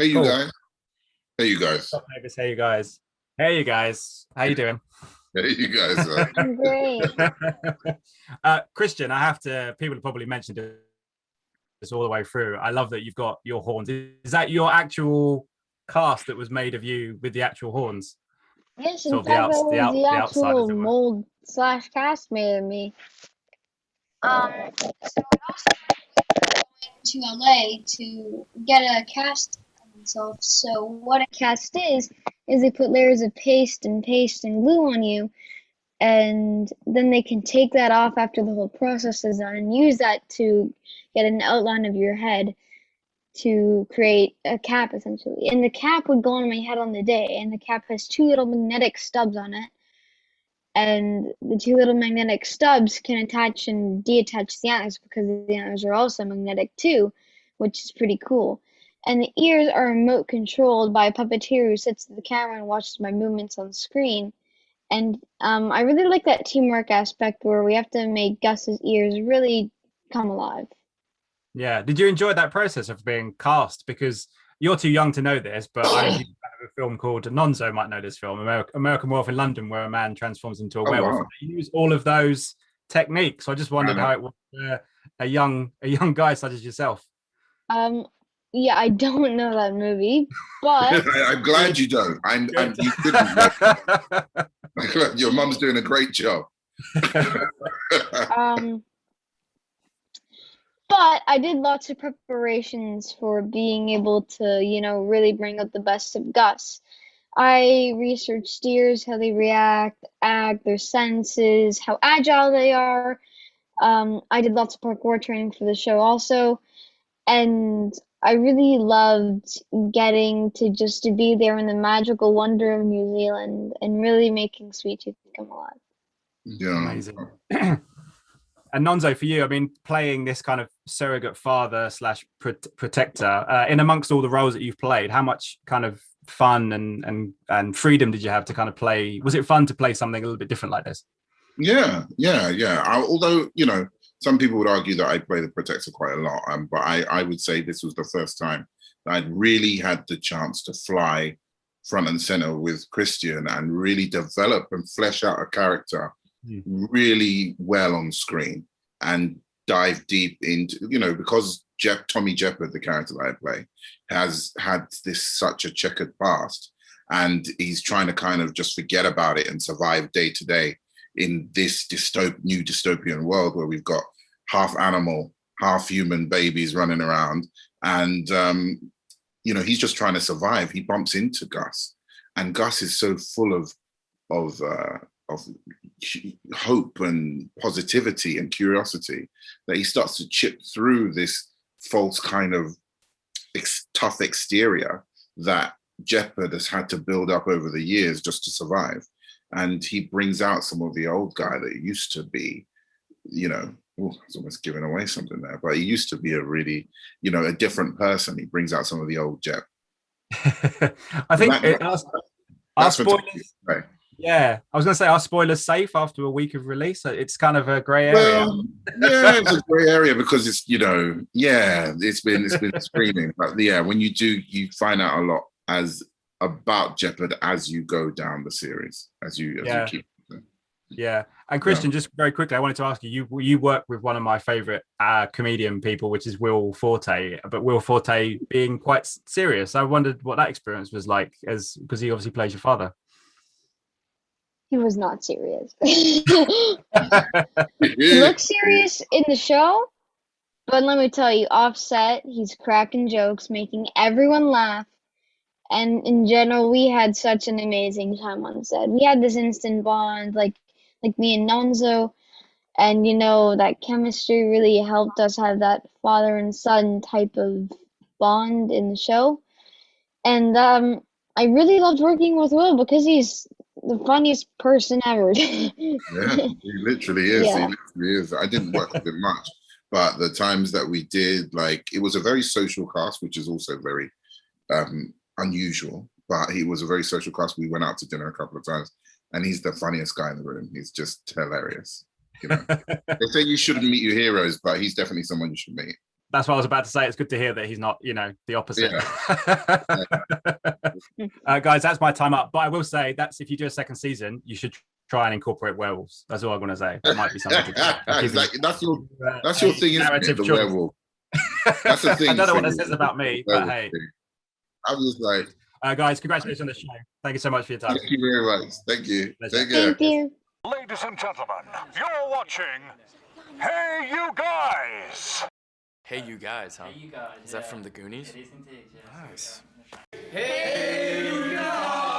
Hey, you Cool. guys. Hey, you guys. Stop, Mavis. Hey, you guys. Hey, you guys. How you doing? Hey, you guys. I'm great. Christian, I have to. People have probably mentioned this all the way through. I love that you've got your horns. Is that your actual cast that was made of you with the actual horns? Yes, in Sort of the fact, that outs, was the the outside, actual as it were. mold slash cast made of me. So I also went to LA to get a cast of myself. So what a cast is they put layers of paste and glue on you, and then they can take that off after the whole process is done and use that to get an outline of your head to create a cap essentially. And the cap would go on my head on the day, and the cap has two little magnetic stubs on it. And the two little magnetic stubs can attach and deattach the antlers because the antlers are also magnetic too, which is pretty cool. And the ears are remote controlled by a puppeteer who sits at the camera and watches my movements on screen. And I really like that teamwork aspect where we have to make Gus's ears really come alive. Yeah. Did you enjoy that process of being cast? Because you're too young to know this, but I'm a huge fan of a film called Nonso might know this film, American Werewolf in London, where a man transforms into a Oh, werewolf. wow. They use all of those techniques. So I just I wondered know. how it was a young guy such as yourself. Um, yeah, I don't know that movie, but I'm glad Good. you don't. Good. You couldn't. Your mum's doing a great job. um, but I did lots of preparations for being able to, really bring out the best of Gus. I researched steers, how they react, act, their senses, how agile they are. I did lots of parkour training for the show also, and I really loved getting to just to be there in the magical wonder of New Zealand and really making Sweet Tooth come alive. Yeah. Amazing. And Nonso, for you, I mean, playing this kind of surrogate father slash protector in amongst all the roles that you've played, how much kind of fun and freedom did you have to kind of play? Was it fun to play something a little bit different like this? Yeah. Although, some people would argue that I play the protector quite a lot, but I would say this was the first time that I'd really had the chance to fly front and center with Christian and really develop and flesh out a character really well on screen and dive deep into, because Tommy Jepperd, the character that I play, has had such a checkered past, and he's trying to kind of just forget about it and survive day to day in this new dystopian world where we've got half animal, half human babies running around. And, he's just trying to survive. He bumps into Gus, and Gus is so full of hope and positivity and curiosity that he starts to chip through this false kind of tough exterior that Jepperd has had to build up over the years just to survive. And he brings out some of the old guy that used to be, it's almost giving away something there, but he used to be a really, a different person. He brings out some of the old Jepp. I think our that's spoilers. Right. Yeah, I was going to say, are spoilers safe after a week of release? It's kind of a grey area. Well, yeah, it's a grey area because it's it's been screaming, but yeah, when you find out a lot about Jepperd as you go down the series, as you keep. Yeah, and Christian, just very quickly, I wanted to ask you work with one of my favorite comedian people, which is Will Forte, but Will Forte being quite serious. I wondered what that experience was like, because he obviously plays your father. He was not serious. He looks serious in the show, but let me tell you, offset, he's cracking jokes, making everyone laugh. And in general, we had such an amazing time on set. We had this instant bond, like me and Nonso, and that chemistry really helped us have that father and son type of bond in the show. And I really loved working with Will because he's the funniest person ever. Yeah, he literally is. Yeah. He literally is. I didn't work with him much, but the times that we did, it was a very social cast, which is also very unusual. But he was a very social cast. We went out to dinner a couple of times, and he's the funniest guy in the room. He's just hilarious. They say you shouldn't meet your heroes, but he's definitely someone you should meet. That's what I was about to say. It's good to hear that he's not, the opposite. Guys, that's my time up. But I will say that's if you do a second season, you should try and incorporate werewolves. That's all I'm going to say. That might be something to do. Exactly. That's your thing, isn't it? The werewolf. That's the thing. I don't know what that says about me, but hey. I was like, guys, congratulations on the show. Thank you so much for your time. Thank you very much. Thank you. Thank you. Ladies and gentlemen, you're watching Hey You Guys. Hey You Guys, huh? Hey, you guys. Is that from the Goonies? It is indeed, yeah. Nice. Hey, you guys!